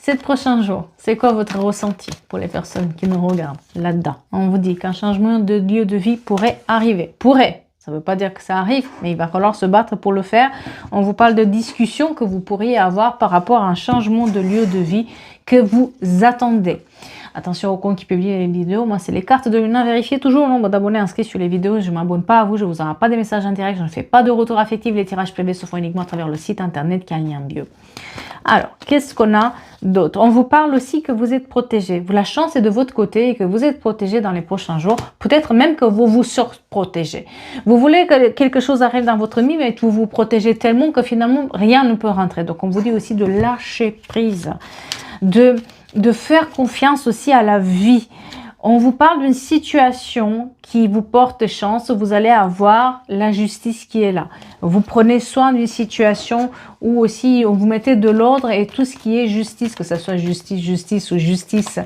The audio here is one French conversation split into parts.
Ces prochains jours, c'est quoi votre ressenti pour les personnes qui nous regardent là-dedans? On vous dit qu'un changement de lieu de vie pourrait arriver. Pourrait. Ça ne veut pas dire que ça arrive, mais il va falloir se battre pour le faire. On vous parle de discussions que vous pourriez avoir par rapport à un changement de lieu de vie que vous attendez. Attention aux comptes qui publient les vidéos. Moi, c'est les cartes de Luna. Vérifiez toujours le nombre d'abonnés inscrits sur les vidéos. Je ne m'abonne pas à vous. Je ne vous envoie pas des messages indirects. Je ne fais pas de retour affectif. Les tirages privés se font uniquement à travers le site internet qui a un lien bio. Alors, qu'est-ce qu'on a d'autre? On vous parle aussi que vous êtes protégé. La chance est de votre côté et que vous êtes protégé dans les prochains jours. Peut-être même que vous vous surprotégez. Vous voulez que quelque chose arrive dans votre vie, mais vous vous protégez tellement que finalement, rien ne peut rentrer. Donc, on vous dit aussi de lâcher prise, de faire confiance aussi à la vie. On vous parle d'une situation qui vous porte chance, vous allez avoir la justice qui est là. Vous prenez soin d'une situation où aussi on vous mettez de l'ordre et tout ce qui est justice, que ce soit justice ou justice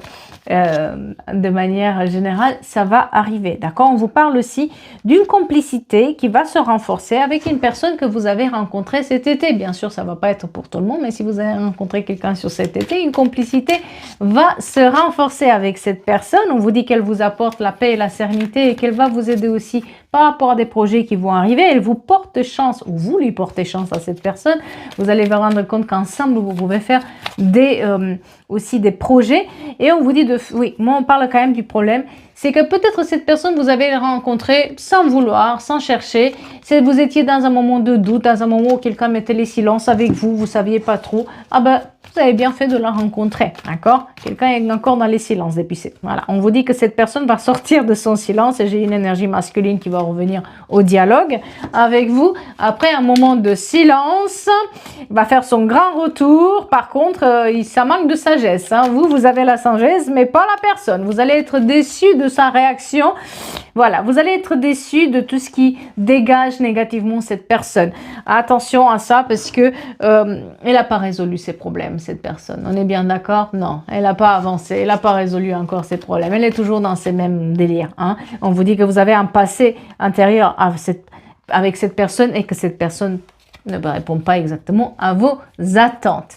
de manière générale, ça va arriver. D'accord? On vous parle aussi d'une complicité qui va se renforcer avec une personne que vous avez rencontrée cet été. Bien sûr, ça ne va pas être pour tout le monde, mais si vous avez rencontré quelqu'un sur cet été, une complicité va se renforcer avec cette personne. On vous dit qu'elle vous apporte la paix et la sérénité et qu'elle va vous aider aussi par rapport à des projets qui vont arriver. Elle vous porte chance, ou vous lui portez chance à cette personne. Vous allez vous rendre compte qu'ensemble, vous pouvez faire aussi des projets. Et on vous dit oui, moi on parle quand même du problème, c'est que peut-être cette personne vous avez rencontrée sans vouloir, sans chercher. Vous étiez dans un moment de doute, dans un moment où quelqu'un mettait les silences avec vous, vous saviez pas trop. Ah ben, vous avez bien fait de la rencontrer, d'accord? Quelqu'un est encore dans les silences depuis. Voilà, on vous dit que cette personne va sortir de son silence et j'ai une énergie masculine qui va revenir au dialogue avec vous. Après un moment de silence, il va faire son grand retour. Par contre, ça manque de sagesse. Hein. Vous avez la sagesse, mais pas la personne. Vous allez être déçu de sa réaction. Voilà, vous allez être déçu de tout ce qui dégage négativement cette personne. Attention à ça parce que elle n'a pas résolu ses problèmes, cette personne. On est bien d'accord? Non, elle n'a pas avancé, elle n'a pas résolu encore ses problèmes. Elle est toujours dans ces mêmes délires. Hein. On vous dit que vous avez un passé intérieur avec cette personne et que cette personne ne répond pas exactement à vos attentes.